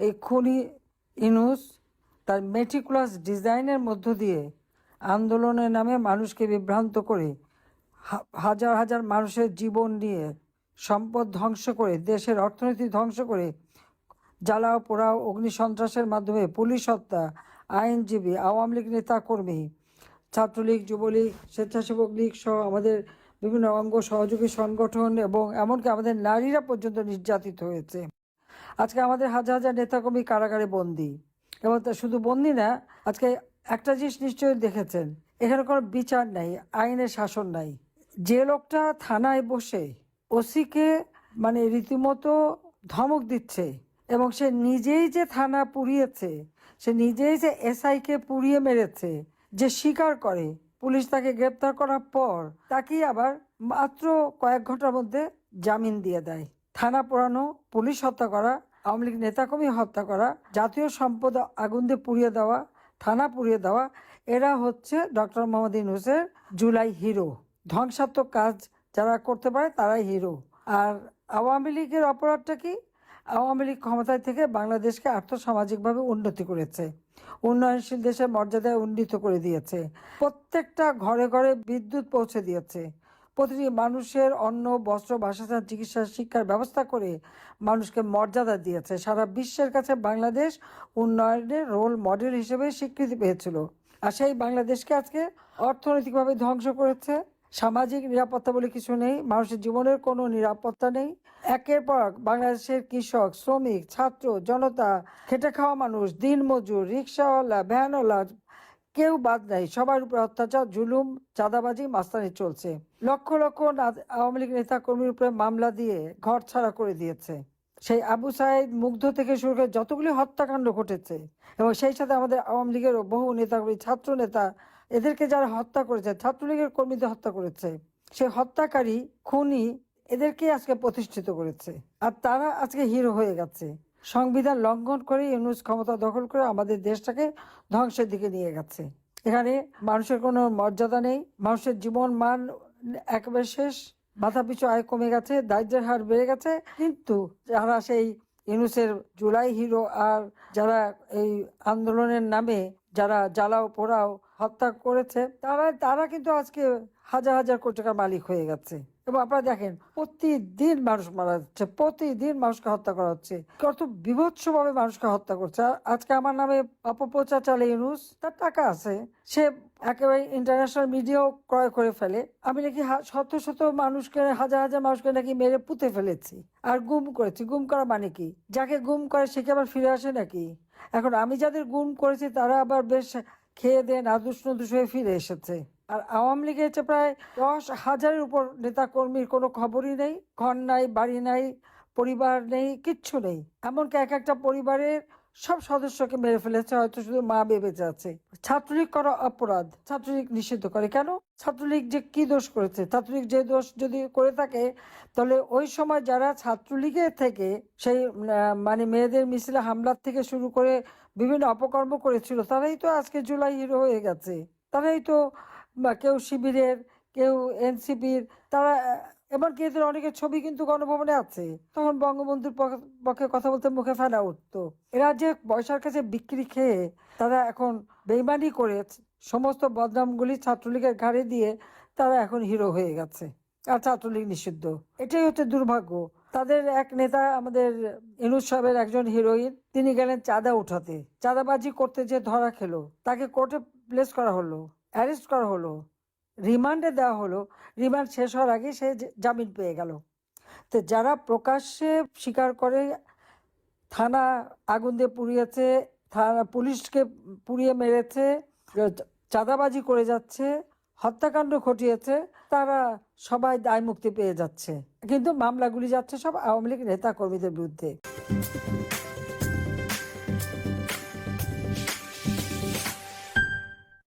এই খুনি ইউনূস তার মেটিকুলাস ডিজাইনের মধ্য দিয়ে আন্দোলনের নামে মানুষকে বিভ্রান্ত করে হাজার হাজার মানুষের জীবন নিয়ে সম্পদ ধ্বংস করে দেশের অর্থনীতি ধ্বংস করে জ্বালাও পোড়াও অগ্নিসন্ত্রাসের মাধ্যমে পুলিশ হত্যা, আইনজীবী, আওয়ামী লীগ নেতাকর্মী, ছাত্রলীগ, যুবলীগ, স্বেচ্ছাসেবক লীগ সহ আমাদের বিভিন্ন অঙ্গ সহযোগী সংগঠন এবং এমনকি আমাদের নারীরা পর্যন্ত নির্যাতিত হয়েছে। আজকে আমাদের হাজার হাজার নেতাকর্মী কারাগারে বন্দী, এবং শুধু বন্দী না, আজকে একটা জিনিস নিশ্চয়ই দেখেছেন, এখানে কোনো বিচার নাই, আইনের শাসন নাই। যে লোকটা থানায় বসে ওসিকে মানে রীতিমতো ধমক দিচ্ছে এবং সে নিজেই যে থানা পুড়িয়েছে, সে নিজেই যে এসআইকে পুড়িয়ে মেরেছে, যে স্বীকার করে, পুলিশ তাকে গ্রেপ্তার করার পর তাকে আবার মাত্র কয়েক ঘন্টার মধ্যে জামিন দিয়ে দেয়। থানা পোড়ানো, পুলিশ হত্যা করা, আওয়ামী লীগ নেতাকর্মী হত্যা করা, জাতীয় সম্পদ আগুন দিয়ে পুড়িয়ে দেওয়া, থানা পুড়িয়ে দেওয়া, এরা হচ্ছে ডক্টর মোহাম্মদ ইউনূসের জুলাই হিরো। ধ্বংসাত্মক কাজ যারা করতে পারে তারাই হিরো। আর আওয়ামী লীগের অপরাধটা কি? আওয়ামী লীগ ক্ষমতায় থেকে বাংলাদেশকে আর্থসামাজিকভাবে উন্নতি করেছে, উন্নয়নশীল দেশের মর্যাদায় উন্নীত করে দিয়েছে, প্রত্যেকটা ঘরে ঘরে বিদ্যুৎ পৌঁছে দিয়েছে, প্রতিটি মানুষের অন্ন, বস্ত্র, বাসস্থান, চিকিৎসা, শিক্ষার ব্যবস্থা করে মানুষকে মর্যাদা দিয়েছে। সারা বিশ্বের কাছে বাংলাদেশ উন্নয়নের রোল মডেল হিসেবে স্বীকৃতি পেয়েছিল। আর সেই বাংলাদেশকে আজকে অর্থনৈতিকভাবে ধ্বংস করেছে। সামাজিক নিরাপত্তা বলে কিছু নেই, মানুষের জীবনের কোনো নিরাপত্তা নেই। একের পর বাংলাদেশের কৃষক, শ্রমিক, ছাত্র, জনতা, খেটে খাওয়া মানুষ, দিনমজুর, রিক্সাওয়ালা, ভ্যানওয়ালা, কেউ বাদ নাই। সবার উপর অত্যাচার, জুলুম, চাঁদাবাজি, মাস্তানি চলছে। লক্ষ লক্ষ আওয়ামী লীগ নেতা কর্মীর উপরে মামলা দিয়ে ঘর ছাড়া করে দিয়েছে। সেই আবু সাইদ, মুগ্ধ থেকে শুরু করে যতগুলি হত্যাকাণ্ড ঘটেছে, এবং সেই সাথে আমাদের আওয়ামী লীগেরও বহু নেতাকর্মী, ছাত্র নেতা, এদেরকে যারা হত্যা করেছে, ছাত্রলীগের কর্মীদের হত্যা করেছে, সেই হত্যাকারী, খুনি, এদেরকে আজকে প্রতিষ্ঠিত করেছে। আর তারা আজকে হিরো হয়ে গেছে। সংবিধান লঙ্ঘন করে ইউনূস ক্ষমতা দখল করে আমাদের দেশটাকে ধ্বংসের দিকে নিয়ে গেছে। এখানে মানুষের কোনো মর্যাদা নেই, মানুষের জীবন মান একেবারে শেষ, মাথাপিছু আয় কমে গেছে, দারিদ্র্যের হার বেড়ে গেছে। কিন্তু যারা সেই ইউনূসের জুলাই হিরো আর যারা এই আন্দোলনের নামে যারা জ্বালাও পোড়াও হত্যা করেছে, তারা কিন্তু আজকে হাজার হাজার কোটি টাকার মালিক হয়ে গেছে। এবং আপনারা দেখেন, প্রতিদিন মানুষ মারা যাচ্ছে, প্রতিদিন মানুষকে হত্যা করা হচ্ছে, কত বিভৎসভাবে মানুষকে হত্যা করছে। আজকে আমার নামে অপপ্রচার চালে ইউনূস, তার টাকা আছে, সে একেবারে ইন্টারন্যাশনাল মিডিয়াও ক্রয় করে ফেলে। আমি নাকি শত শত মানুষকে, হাজার হাজার মানুষকে নাকি মেরে পুঁতে ফেলেছি আর গুম করেছি। গুম করা মানে কি? যাকে গুম করে সে কি আবার ফিরে আসে নাকি? এখন আমি যাদের গুম করেছি তারা আবার বেশ খেয়ে দিয়ে নাদুস নদুস হয়ে ফিরে এসেছে। আর আওয়ামী লীগের হচ্ছে প্রায় 10,000-এর উপর নেতা কর্মীর কোনো খবরই নেই, ঘর নাই, বাড়ি নাই, পরিবার নেই, কিচ্ছু নেই। এমনকি এক একটা পরিবারের সব সদস্যকে মেরে ফেলেছে, হয়তো শুধু মা বেঁচে আছে। ছাত্রলীগ করা অপরাধ, ছাত্রলীগ নিষিদ্ধ করে কেন? ছাত্রলীগ যে কি দোষ করেছে? ছাত্রলীগ যে দোষ যদি করে থাকে, তাহলে ওই সময় যারা ছাত্রলীগের থেকে সেই মানে মেয়েদের মিছিলে হামলার থেকে শুরু করে বিভিন্ন অপকর্ম করেছিল, তারাই তো আজকে জুলাই হিরো হয়ে গেছে। তারাই তো কেউ শিবিরের, কেউ এনসিপির, তারা এমনকি এদের অনেকের ছবি কিন্তু গণভবনে আছে। তখন বঙ্গবন্ধুর পক্ষে কথা বলতে মুখে ফেনা উঠতো। এরা যে পয়সার কাছে বিক্রি খেয়ে তারা এখন বেইমানি করে সমস্ত বদনামগুলি ছাত্রলীগের ঘাড়ে দিয়ে তারা এখন হিরো হয়ে গেছে, আর ছাত্রলীগ নিষিদ্ধ। এটাই হচ্ছে দুর্ভাগ্য। তাদের এক নেতা, আমাদের ইউনূস সাহেবের একজন হিরোইন, তিনি গেলেন চাঁদা উঠাতে, চাঁদাবাজি করতে যে ধরা খেলো, তাকে কোর্টে প্লেস করা হলো, অ্যারেস্ট করা হলো, রিমান্ডে দেওয়া হলো। রিমান্ড শেষ হওয়ার আগে সে জামিন পেয়ে গেল। তো যারা প্রকাশ্যে স্বীকার করে থানা আগুন দিয়ে পুড়িয়েছে, থানা পুলিশকে পুড়িয়ে মেরেছে, চাঁদাবাজি করে যাচ্ছে, হত্যাকাণ্ড ঘটিয়েছে, তারা সবাই দায় মুক্তি পেয়ে যাচ্ছে, কিন্তু মামলাগুলি যাচ্ছে সব আওয়ামী লীগ নেতা কর্মীদের বিরুদ্ধে।